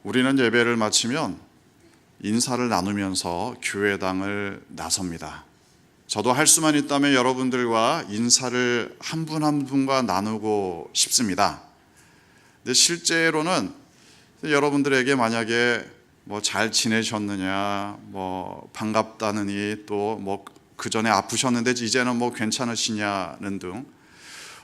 우리는 예배를 마치면 인사를 나누면서 교회당을 나섭니다. 저도 할 수만 있다면 여러분들과 인사를 한 분 한 분과 나누고 싶습니다. 근데 실제로는 여러분들에게 만약에 잘 지내셨느냐, 반갑다느니, 또 그 전에 아프셨는데 이제는 괜찮으시냐는 등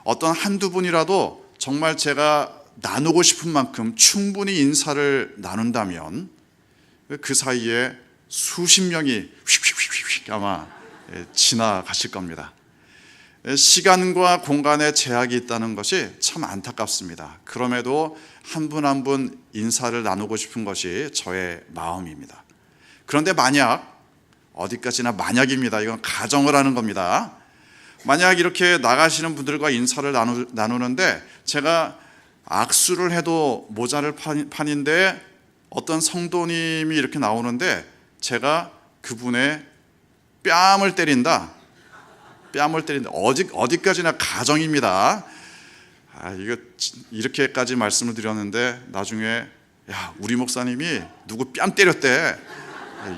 어떤 한두 분이라도 정말 제가 나누고 싶은 만큼 충분히 인사를 나눈다면 그 사이에 수십 명이 휙휙휙휙 아마 지나가실 겁니다. 시간과 공간에 제약이 있다는 것이 참 안타깝습니다. 그럼에도 한 분 한 분 인사를 나누고 싶은 것이 저의 마음입니다. 그런데 만약, 어디까지나 만약입니다. 이건 가정을 하는 겁니다. 만약 이렇게 나가시는 분들과 인사를 나누는데 제가 악수를 해도 모자랄 판인데 어떤 성도님이 이렇게 나오는데 제가 그분의 뺨을 때린다. 어디까지나 가정입니다. 이거 이렇게까지 말씀을 드렸는데 나중에 우리 목사님이 누구 뺨 때렸대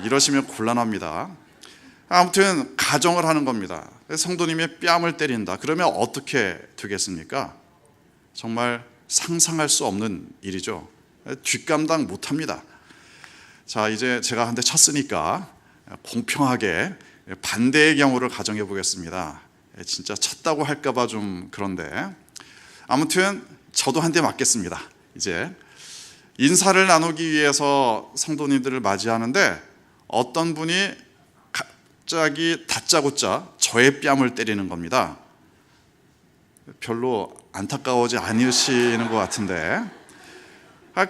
이러시면 곤란합니다. 아무튼 가정을 하는 겁니다. 성도님의 뺨을 때린다. 그러면 어떻게 되겠습니까? 정말 상상할 수 없는 일이죠. 뒷감당 못합니다. 자, 이제 제가 한 대 쳤으니까 공평하게 반대의 경우를 가정해 보겠습니다. 진짜 쳤다고 할까봐 좀 그런데 아무튼 저도 한 대 맞겠습니다. 이제 인사를 나누기 위해서 성도님들을 맞이하는데 어떤 분이 갑자기 다짜고짜 저의 뺨을 때리는 겁니다. 별로 안타까워지 않으시는 것 같은데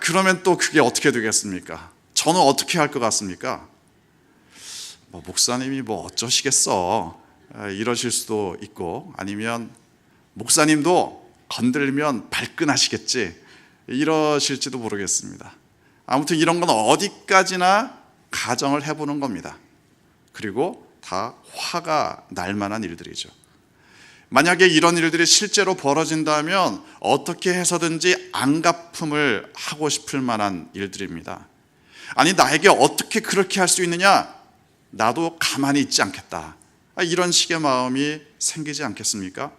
그러면 또 그게 어떻게 되겠습니까? 저는 어떻게 할 것 같습니까? 목사님이 어쩌시겠어 이러실 수도 있고, 아니면 목사님도 건들면 발끈하시겠지 이러실지도 모르겠습니다. 아무튼 이런 건 어디까지나 가정을 해보는 겁니다. 그리고 다 화가 날 만한 일들이죠. 만약에 이런 일들이 실제로 벌어진다면 어떻게 해서든지 안갚음을 하고 싶을 만한 일들입니다. 아니, 나에게 어떻게 그렇게 할 수 있느냐? 나도 가만히 있지 않겠다. 이런 식의 마음이 생기지 않겠습니까?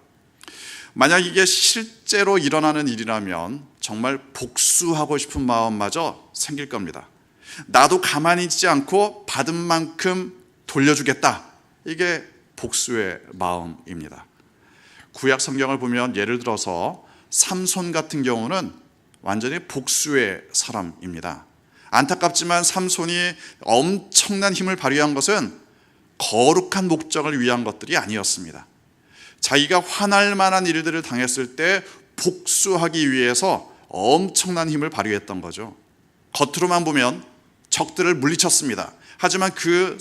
만약 이게 실제로 일어나는 일이라면 정말 복수하고 싶은 마음마저 생길 겁니다. 나도 가만히 있지 않고 받은 만큼 돌려주겠다. 이게 복수의 마음입니다. 구약 성경을 보면 예를 들어서 삼손 같은 경우는 완전히 복수의 사람입니다. 안타깝지만 삼손이 엄청난 힘을 발휘한 것은 거룩한 목적을 위한 것들이 아니었습니다. 자기가 화날 만한 일들을 당했을 때 복수하기 위해서 엄청난 힘을 발휘했던 거죠. 겉으로만 보면 적들을 물리쳤습니다. 하지만 그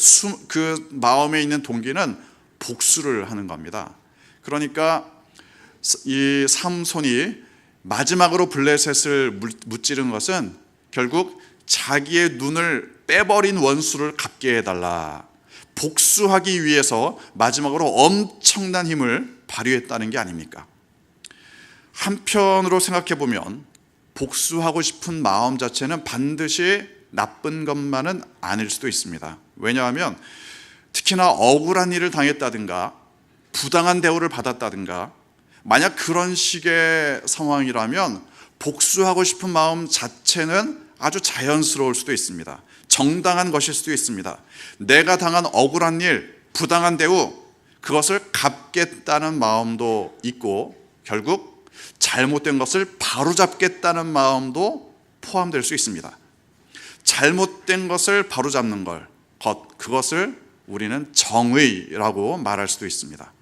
마음에 있는 동기는 복수를 하는 겁니다. 그러니까 이 삼손이 마지막으로 블레셋을 무찌른 것은 결국 자기의 눈을 빼버린 원수를 갚게 해달라, 복수하기 위해서 마지막으로 엄청난 힘을 발휘했다는 게 아닙니까? 한편으로 생각해 보면 복수하고 싶은 마음 자체는 반드시 나쁜 것만은 아닐 수도 있습니다. 왜냐하면 특히나 억울한 일을 당했다든가 부당한 대우를 받았다든가 만약 그런 식의 상황이라면 복수하고 싶은 마음 자체는 아주 자연스러울 수도 있습니다. 정당한 것일 수도 있습니다. 내가 당한 억울한 일, 부당한 대우, 그것을 갚겠다는 마음도 있고 결국 잘못된 것을 바로잡겠다는 마음도 포함될 수 있습니다. 잘못된 것을 바로잡는 그것을 우리는 정의라고 말할 수도 있습니다.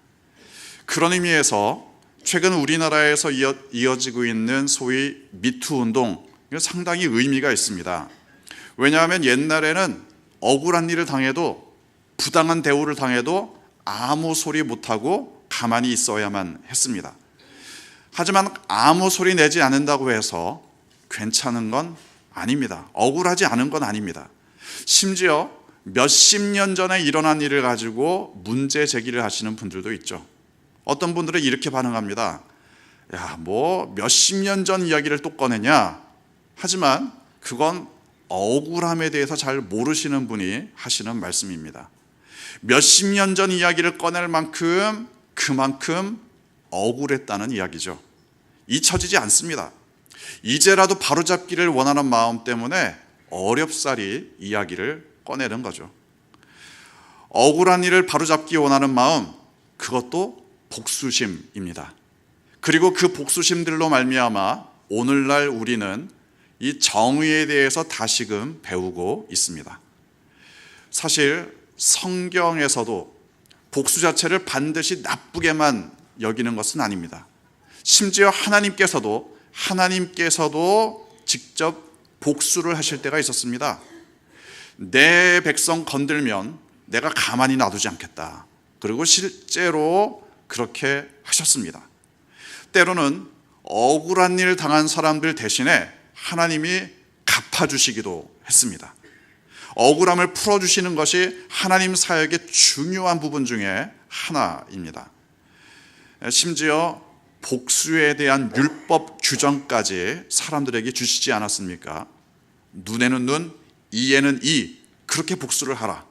그런 의미에서 최근 우리나라에서 이어지고 있는 소위 미투 운동, 상당히 의미가 있습니다. 왜냐하면 옛날에는 억울한 일을 당해도 부당한 대우를 당해도 아무 소리 못하고 가만히 있어야만 했습니다. 하지만 아무 소리 내지 않는다고 해서 괜찮은 건 아닙니다. 억울하지 않은 건 아닙니다. 심지어 몇십 년 전에 일어난 일을 가지고 문제 제기를 하시는 분들도 있죠. 어떤 분들은 이렇게 반응합니다. 몇십 년 전 이야기를 또 꺼내냐? 하지만 그건 억울함에 대해서 잘 모르시는 분이 하시는 말씀입니다. 몇십 년 전 이야기를 꺼낼 만큼 그만큼 억울했다는 이야기죠. 잊혀지지 않습니다. 이제라도 바로잡기를 원하는 마음 때문에 어렵사리 이야기를 꺼내는 거죠. 억울한 일을 바로잡기 원하는 마음, 그것도 복수심입니다. 그리고 그 복수심들로 말미암아 오늘날 우리는 이 정의에 대해서 다시금 배우고 있습니다. 사실 성경에서도 복수 자체를 반드시 나쁘게만 여기는 것은 아닙니다. 심지어 하나님께서도 직접 복수를 하실 때가 있었습니다. 내 백성 건들면 내가 가만히 놔두지 않겠다. 그리고 실제로 그렇게 하셨습니다. 때로는 억울한 일 당한 사람들 대신에 하나님이 갚아주시기도 했습니다. 억울함을 풀어주시는 것이 하나님 사역의 중요한 부분 중에 하나입니다. 심지어 복수에 대한 율법 규정까지 사람들에게 주시지 않았습니까? 눈에는 눈, 이에는 이, 그렇게 복수를 하라.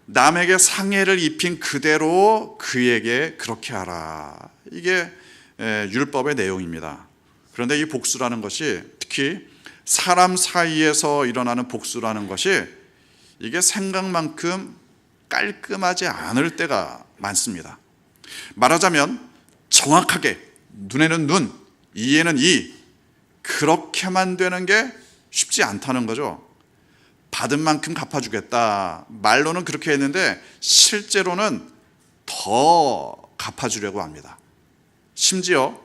남에게 상해를 입힌 그대로 그에게 그렇게 하라. 이게 율법의 내용입니다. 그런데 이 복수라는 것이, 특히 사람 사이에서 일어나는 복수라는 것이 이게 생각만큼 깔끔하지 않을 때가 많습니다. 말하자면 정확하게 눈에는 눈, 이에는 이, 그렇게만 되는 게 쉽지 않다는 거죠. 받은 만큼 갚아주겠다. 말로는 그렇게 했는데 실제로는 더 갚아주려고 합니다. 심지어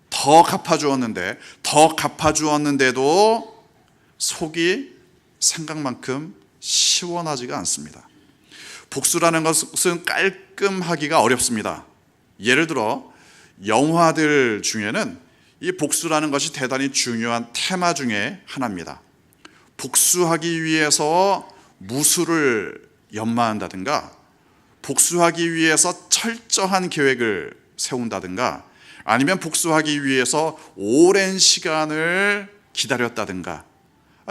더 갚아주었는데도 속이 생각만큼 시원하지가 않습니다. 복수라는 것은 깔끔하기가 어렵습니다. 예를 들어 영화들 중에는 이 복수라는 것이 대단히 중요한 테마 중에 하나입니다. 복수하기 위해서 무술을 연마한다든가, 복수하기 위해서 철저한 계획을 세운다든가, 아니면 복수하기 위해서 오랜 시간을 기다렸다든가,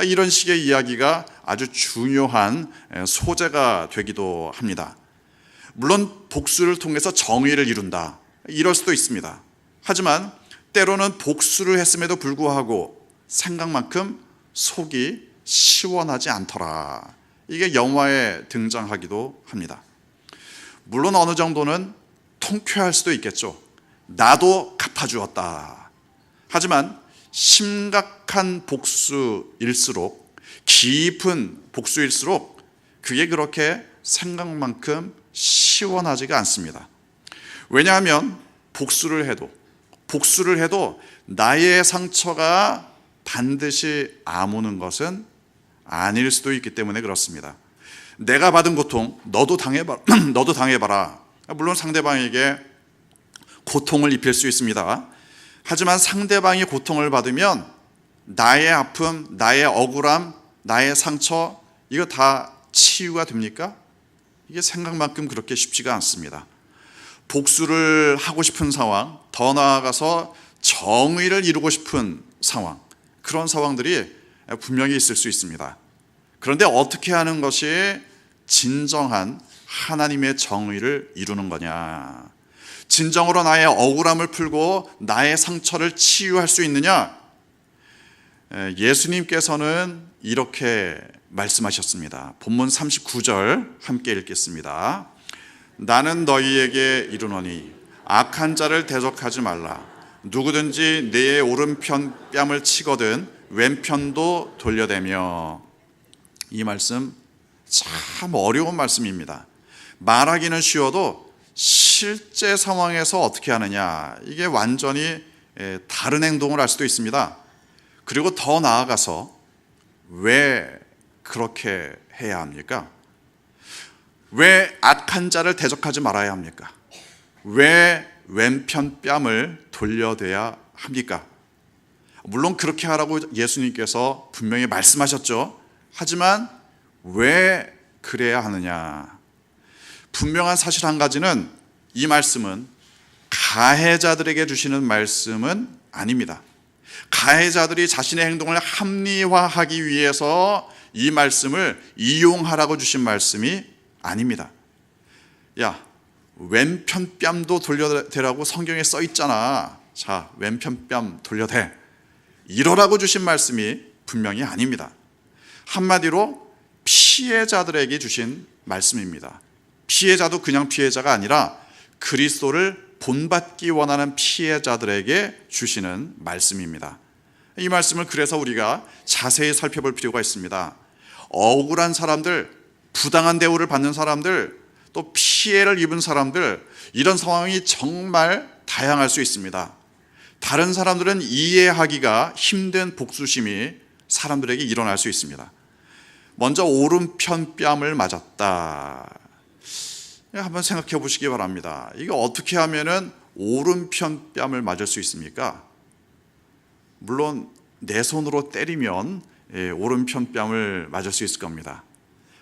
이런 식의 이야기가 아주 중요한 소재가 되기도 합니다. 물론 복수를 통해서 정의를 이룬다, 이럴 수도 있습니다. 하지만 때로는 복수를 했음에도 불구하고 생각만큼 속이 시원하지 않더라. 이게 영화에 등장하기도 합니다. 물론 어느 정도는 통쾌할 수도 있겠죠. 나도 갚아주었다. 하지만 심각한 복수일수록, 깊은 복수일수록 그게 그렇게 생각만큼 시원하지가 않습니다. 왜냐하면 복수를 해도 나의 상처가 반드시 아무는 것은 아닐 수도 있기 때문에 그렇습니다. 내가 받은 고통 너도 당해봐라. 물론 상대방에게 고통을 입힐 수 있습니다. 하지만 상대방이 고통을 받으면 나의 아픔, 나의 억울함, 나의 상처, 이거 다 치유가 됩니까? 이게 생각만큼 그렇게 쉽지가 않습니다. 복수를 하고 싶은 상황, 더 나아가서 정의를 이루고 싶은 상황, 그런 상황들이 분명히 있을 수 있습니다. 그런데 어떻게 하는 것이 진정한 하나님의 정의를 이루는 거냐? 진정으로 나의 억울함을 풀고 나의 상처를 치유할 수 있느냐? 예수님께서는 이렇게 말씀하셨습니다. 본문 39절 함께 읽겠습니다. 나는 너희에게 이르노니 악한 자를 대적하지 말라. 누구든지 내 오른편 뺨을 치거든 왼편도 돌려대며. 이 말씀 참 어려운 말씀입니다. 말하기는 쉬워도 실제 상황에서 어떻게 하느냐, 이게 완전히 다른 행동을 할 수도 있습니다. 그리고 더 나아가서 왜 그렇게 해야 합니까? 왜 악한 자를 대적하지 말아야 합니까? 왜 왼편 뺨을 돌려대야 합니까? 물론 그렇게 하라고 예수님께서 분명히 말씀하셨죠. 하지만 왜 그래야 하느냐? 분명한 사실 한 가지는, 이 말씀은 가해자들에게 주시는 말씀은 아닙니다. 가해자들이 자신의 행동을 합리화하기 위해서 이 말씀을 이용하라고 주신 말씀이 아닙니다. 야, 왼편 뺨도 돌려대라고 성경에 써 있잖아. 자, 왼편 뺨 돌려대. 이러라고 주신 말씀이 분명히 아닙니다. 한마디로 피해자들에게 주신 말씀입니다. 피해자도 그냥 피해자가 아니라 그리스도를 본받기 원하는 피해자들에게 주시는 말씀입니다. 이 말씀을 그래서 우리가 자세히 살펴볼 필요가 있습니다. 억울한 사람들, 부당한 대우를 받는 사람들, 또 피해를 입은 사람들, 이런 상황이 정말 다양할 수 있습니다. 다른 사람들은 이해하기가 힘든 복수심이 사람들에게 일어날 수 있습니다. 먼저 오른편 뺨을 맞았다. 한번 생각해 보시기 바랍니다. 이게 어떻게 하면은 오른편 뺨을 맞을 수 있습니까? 물론 내 손으로 때리면 오른편 뺨을 맞을 수 있을 겁니다.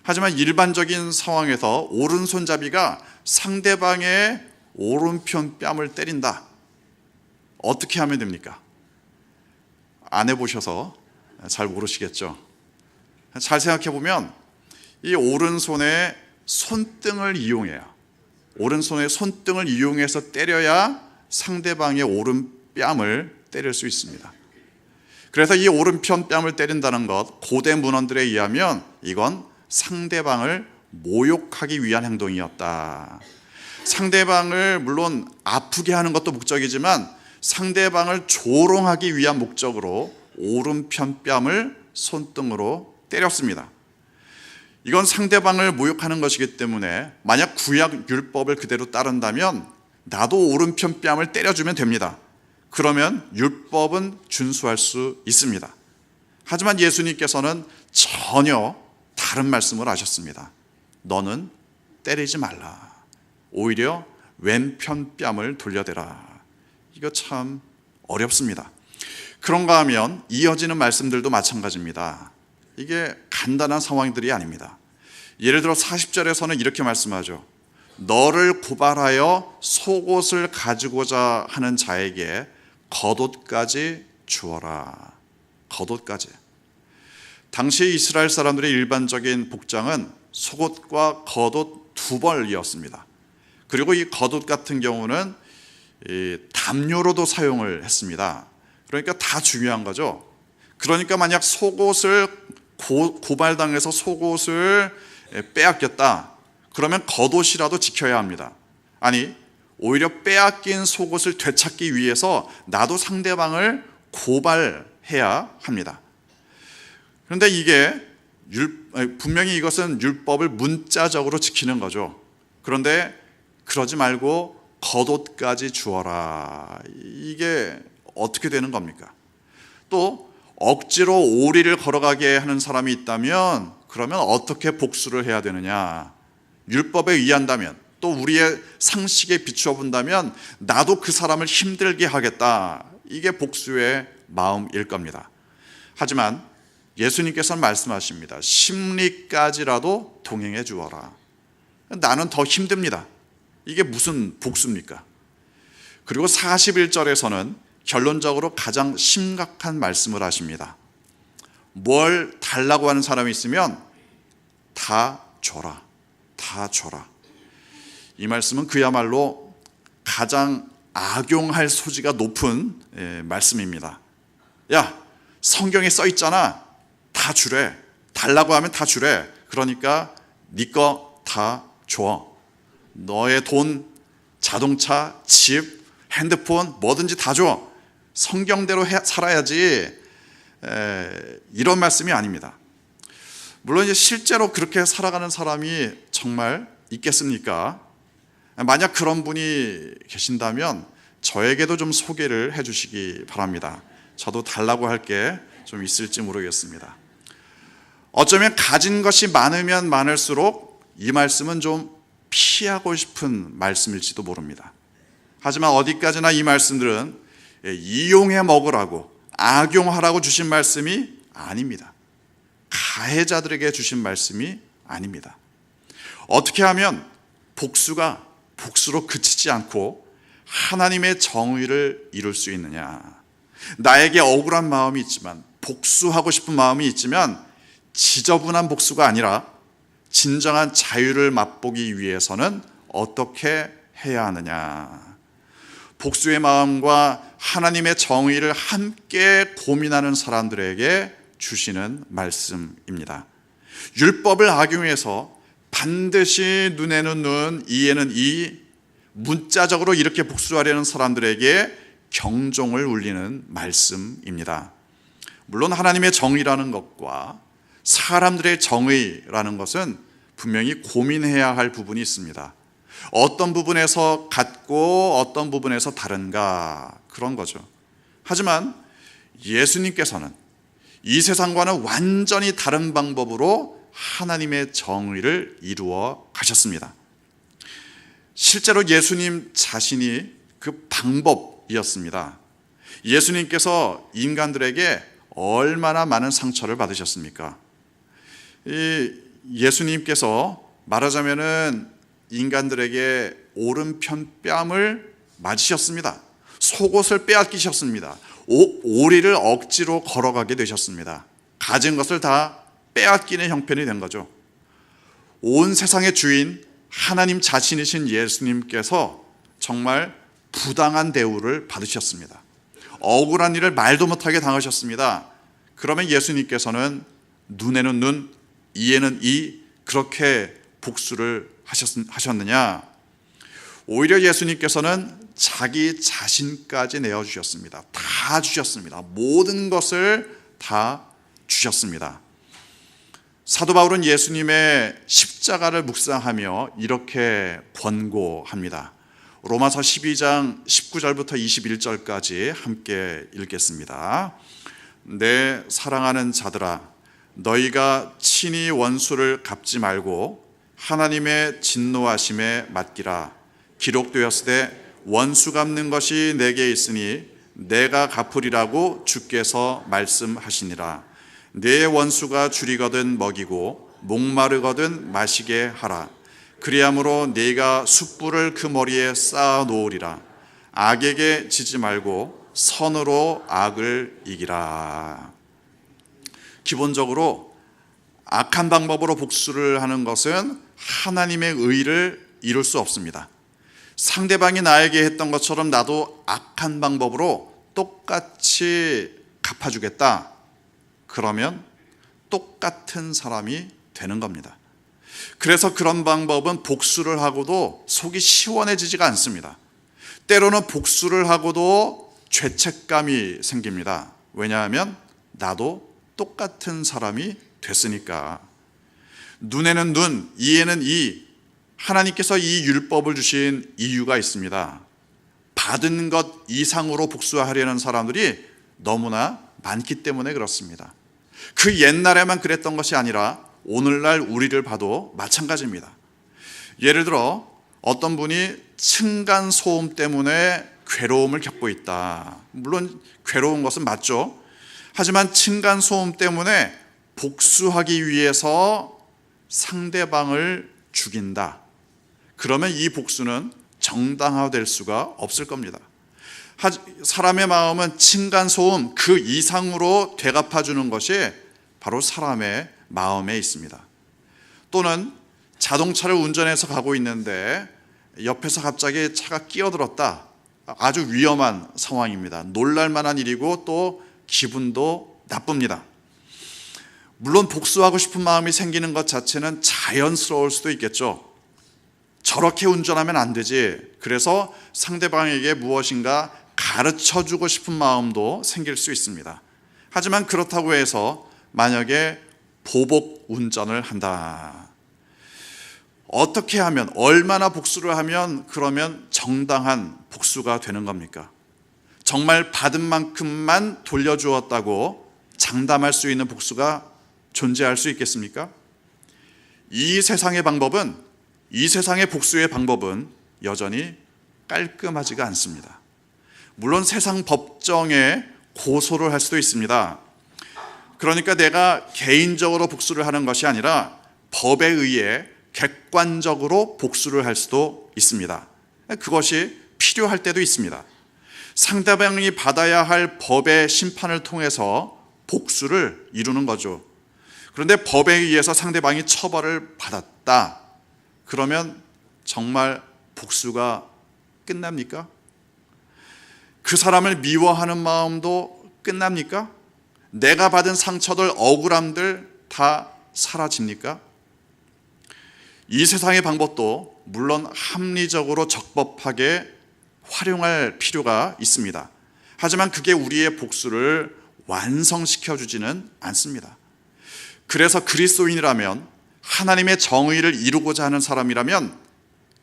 하지만 일반적인 상황에서 오른손잡이가 상대방의 오른편 뺨을 때린다. 어떻게 하면 됩니까? 안 해보셔서 잘 모르시겠죠. 잘 생각해 보면 이 오른손의 손등을 이용해요. 오른손의 손등을 이용해서 때려야 상대방의 오른뺨을 때릴 수 있습니다. 그래서 이 오른편 뺨을 때린다는 것, 고대 문헌들에 의하면 이건 상대방을 모욕하기 위한 행동이었다. 상대방을 물론 아프게 하는 것도 목적이지만 상대방을 조롱하기 위한 목적으로 오른편 뺨을 손등으로 때렸습니다. 이건 상대방을 모욕하는 것이기 때문에 만약 구약 율법을 그대로 따른다면 나도 오른편 뺨을 때려주면 됩니다. 그러면 율법은 준수할 수 있습니다. 하지만 예수님께서는 전혀 다른 말씀을 하셨습니다. 너는 때리지 말라. 오히려 왼편 뺨을 돌려대라. 이거 참 어렵습니다. 그런가 하면 이어지는 말씀들도 마찬가지입니다. 이게 간단한 상황들이 아닙니다. 예를 들어 40절에서는 이렇게 말씀하죠. 너를 고발하여 속옷을 가지고자 하는 자에게 겉옷까지 주어라. 겉옷까지. 당시 이스라엘 사람들의 일반적인 복장은 속옷과 겉옷 두 벌이었습니다. 그리고 이 겉옷 같은 경우는 담요로도 사용을 했습니다. 그러니까 다 중요한 거죠. 그러니까 만약 속옷을 고발당해서 속옷을 빼앗겼다. 그러면 겉옷이라도 지켜야 합니다. 아니, 오히려 빼앗긴 속옷을 되찾기 위해서 나도 상대방을 고발해야 합니다. 그런데 이게 분명히 이것은 율법을 문자적으로 지키는 거죠. 그런데 그러지 말고 겉옷까지 주어라. 이게 어떻게 되는 겁니까? 또 억지로 오리를 걸어가게 하는 사람이 있다면 그러면 어떻게 복수를 해야 되느냐? 율법에 의한다면 또 우리의 상식에 비추어 본다면 나도 그 사람을 힘들게 하겠다. 이게 복수의 마음일 겁니다. 하지만 예수님께서는 말씀하십니다. 심리까지라도 동행해 주어라. 나는 더 힘듭니다. 이게 무슨 복수입니까? 그리고 41절에서는 결론적으로 가장 심각한 말씀을 하십니다. 뭘 달라고 하는 사람이 있으면 다 줘라. 다 줘라. 이 말씀은 그야말로 가장 악용할 소지가 높은 말씀입니다. 야, 성경에 써 있잖아. 다 주래. 달라고 하면 다 주래. 그러니까 네 거 다 줘. 너의 돈, 자동차, 집, 핸드폰 뭐든지 다 줘. 성경대로 살아야지. 이런 말씀이 아닙니다. 물론 이제 실제로 그렇게 살아가는 사람이 정말 있겠습니까? 만약 그런 분이 계신다면 저에게도 좀 소개를 해주시기 바랍니다. 저도 달라고 할 게 좀 있을지 모르겠습니다. 어쩌면 가진 것이 많으면 많을수록 이 말씀은 좀 피하고 싶은 말씀일지도 모릅니다. 하지만 어디까지나 이 말씀들은 이용해 먹으라고 악용하라고 주신 말씀이 아닙니다. 가해자들에게 주신 말씀이 아닙니다. 어떻게 하면 복수가 복수로 그치지 않고 하나님의 정의를 이룰 수 있느냐? 나에게 억울한 마음이 있지만, 복수하고 싶은 마음이 있지만 지저분한 복수가 아니라 진정한 자유를 맛보기 위해서는 어떻게 해야 하느냐. 복수의 마음과 하나님의 정의를 함께 고민하는 사람들에게 주시는 말씀입니다. 율법을 악용해서 반드시 눈에는 눈, 이에는 이, 문자적으로 이렇게 복수하려는 사람들에게 경종을 울리는 말씀입니다. 물론 하나님의 정의라는 것과 사람들의 정의라는 것은 분명히 고민해야 할 부분이 있습니다. 어떤 부분에서 같고 어떤 부분에서 다른가, 그런 거죠. 하지만 예수님께서는 이 세상과는 완전히 다른 방법으로 하나님의 정의를 이루어 가셨습니다. 실제로 예수님 자신이 그 방법이었습니다. 예수님께서 인간들에게 얼마나 많은 상처를 받으셨습니까? 예수님께서 말하자면은 인간들에게 오른편 뺨을 맞으셨습니다. 속옷을 빼앗기셨습니다. 오리를 억지로 걸어가게 되셨습니다. 가진 것을 다 빼앗기는 형편이 된 거죠. 온 세상의 주인 하나님 자신이신 예수님께서 정말 부당한 대우를 받으셨습니다. 억울한 일을 말도 못하게 당하셨습니다. 그러면 예수님께서는 눈에는 눈, 이에는 이, 그렇게 복수를 하셨느냐? 오히려 예수님께서는 자기 자신까지 내어주셨습니다. 다 주셨습니다. 모든 것을 다 주셨습니다. 사도 바울은 예수님의 십자가를 묵상하며 이렇게 권고합니다. 로마서 12장 19절부터 21절까지 함께 읽겠습니다. 내 사랑하는 자들아, 너희가 친히 원수를 갚지 말고 하나님의 진노하심에 맡기라. 기록되었으되 원수 갚는 것이 내게 있으니 내가 갚으리라고 주께서 말씀하시니라. 내 원수가 줄이거든 먹이고 목마르거든 마시게 하라. 그리함으로 네가 숯불을 그 머리에 쌓아 놓으리라. 악에게 지지 말고 선으로 악을 이기라. 기본적으로 악한 방법으로 복수를 하는 것은 하나님의 의를 이룰 수 없습니다. 상대방이 나에게 했던 것처럼 나도 악한 방법으로 똑같이 갚아주겠다. 그러면 똑같은 사람이 되는 겁니다. 그래서 그런 방법은 복수를 하고도 속이 시원해지지가 않습니다. 때로는 복수를 하고도 죄책감이 생깁니다. 왜냐하면 나도 똑같은 사람이 됐으니까. 눈에는 눈, 이에는 이, 하나님께서 이 율법을 주신 이유가 있습니다. 받은 것 이상으로 복수하려는 사람들이 너무나 많기 때문에 그렇습니다. 그 옛날에만 그랬던 것이 아니라 오늘날 우리를 봐도 마찬가지입니다. 예를 들어 어떤 분이 층간소음 때문에 괴로움을 겪고 있다. 물론 괴로운 것은 맞죠. 하지만 층간소음 때문에 복수하기 위해서 상대방을 죽인다. 그러면 이 복수는 정당화될 수가 없을 겁니다. 사람의 마음은 층간소음 그 이상으로 되갚아주는 것이 바로 사람의 마음에 있습니다. 또는 자동차를 운전해서 가고 있는데 옆에서 갑자기 차가 끼어들었다. 아주 위험한 상황입니다. 놀랄만한 일이고 또 기분도 나쁩니다. 물론 복수하고 싶은 마음이 생기는 것 자체는 자연스러울 수도 있겠죠. 저렇게 운전하면 안 되지. 그래서 상대방에게 무엇인가 가르쳐주고 싶은 마음도 생길 수 있습니다. 하지만 그렇다고 해서 만약에 보복 운전을 한다. 어떻게 하면, 얼마나 복수를 하면 그러면 정당한 복수가 되는 겁니까? 정말 받은 만큼만 돌려주었다고 장담할 수 있는 복수가 존재할 수 있겠습니까? 이 세상의 복수의 방법은 여전히 깔끔하지가 않습니다. 물론 세상 법정에 고소를 할 수도 있습니다. 그러니까 내가 개인적으로 복수를 하는 것이 아니라 법에 의해 객관적으로 복수를 할 수도 있습니다. 그것이 필요할 때도 있습니다. 상대방이 받아야 할 법의 심판을 통해서 복수를 이루는 거죠. 그런데 법에 의해서 상대방이 처벌을 받았다. 그러면 정말 복수가 끝납니까? 그 사람을 미워하는 마음도 끝납니까? 내가 받은 상처들, 억울함들 다 사라집니까? 이 세상의 방법도 물론 합리적으로 적법하게 활용할 필요가 있습니다. 하지만 그게 우리의 복수를 완성시켜 주지는 않습니다. 그래서 그리스도인이라면, 하나님의 정의를 이루고자 하는 사람이라면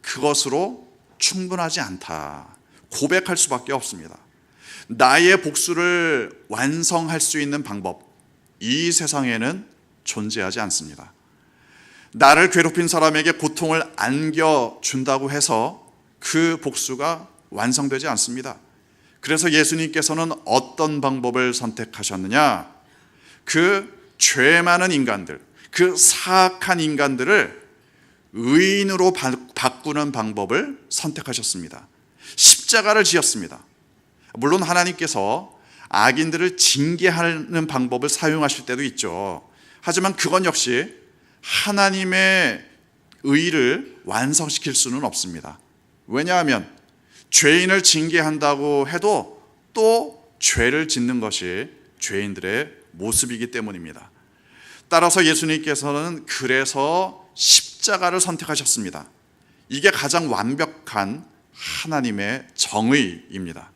그것으로 충분하지 않다 고백할 수밖에 없습니다. 나의 복수를 완성할 수 있는 방법, 이 세상에는 존재하지 않습니다. 나를 괴롭힌 사람에게 고통을 안겨준다고 해서 그 복수가 완성되지 않습니다. 그래서 예수님께서는 어떤 방법을 선택하셨느냐? 그 죄 많은 인간들, 그 사악한 인간들을 의인으로 바꾸는 방법을 선택하셨습니다. 십자가를 지었습니다. 물론 하나님께서 악인들을 징계하는 방법을 사용하실 때도 있죠. 하지만 그건 역시 하나님의 의를 완성시킬 수는 없습니다. 왜냐하면 죄인을 징계한다고 해도 또 죄를 짓는 것이 죄인들의 모습이기 때문입니다. 따라서 예수님께서는 그래서 십자가를 선택하셨습니다. 이게 가장 완벽한 하나님의 정의입니다.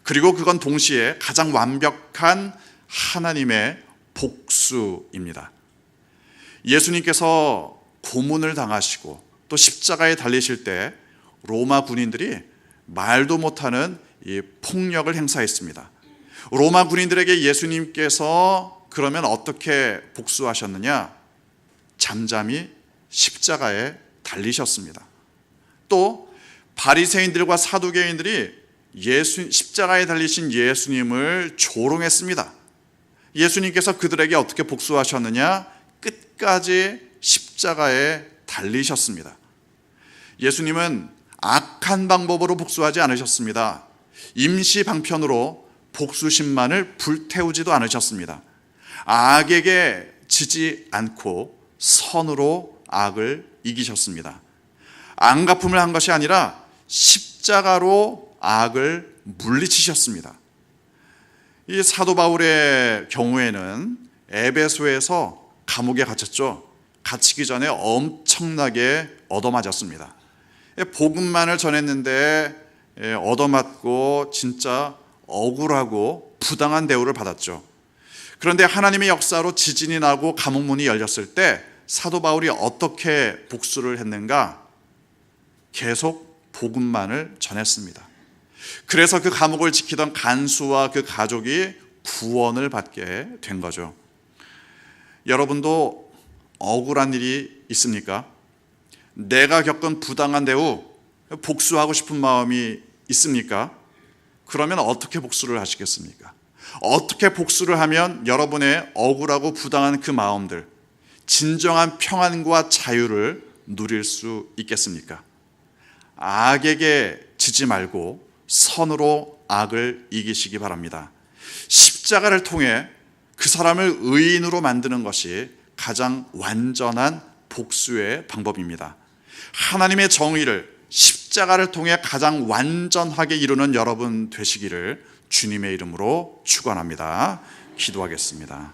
그리고 그건 동시에 가장 완벽한 하나님의 복수입니다. 예수님께서 고문을 당하시고 또 십자가에 달리실 때 로마 군인들이 말도 못하는 이 폭력을 행사했습니다. 로마 군인들에게 예수님께서 그러면 어떻게 복수하셨느냐? 잠잠히 십자가에 달리셨습니다. 또 바리새인들과 사두개인들이 십자가에 달리신 예수님을 조롱했습니다. 예수님께서 그들에게 어떻게 복수하셨느냐? 끝까지 십자가에 달리셨습니다. 예수님은 악한 방법으로 복수하지 않으셨습니다. 임시 방편으로 복수심만을 불태우지도 않으셨습니다. 악에게 지지 않고 선으로 악을 이기셨습니다. 안갚음을 한 것이 아니라 십자가로 악을 물리치셨습니다. 이 사도 바울의 경우에는 에베소에서 감옥에 갇혔죠. 갇히기 전에 엄청나게 얻어맞았습니다. 복음만을 전했는데 얻어맞고 진짜 억울하고 부당한 대우를 받았죠. 그런데 하나님의 역사로 지진이 나고 감옥문이 열렸을 때 사도 바울이 어떻게 복수를 했는가? 계속 복음만을 전했습니다. 그래서 그 감옥을 지키던 간수와 그 가족이 구원을 받게 된 거죠. 여러분도 억울한 일이 있습니까? 내가 겪은 부당한 대우, 복수하고 싶은 마음이 있습니까? 그러면 어떻게 복수를 하시겠습니까? 어떻게 복수를 하면 여러분의 억울하고 부당한 그 마음들, 진정한 평안과 자유를 누릴 수 있겠습니까? 악에게 지지 말고 선으로 악을 이기시기 바랍니다. 십자가를 통해 그 사람을 의인으로 만드는 것이 가장 완전한 복수의 방법입니다. 하나님의 정의를 십자가를 통해 가장 완전하게 이루는 여러분 되시기를 주님의 이름으로 축원합니다. 기도하겠습니다.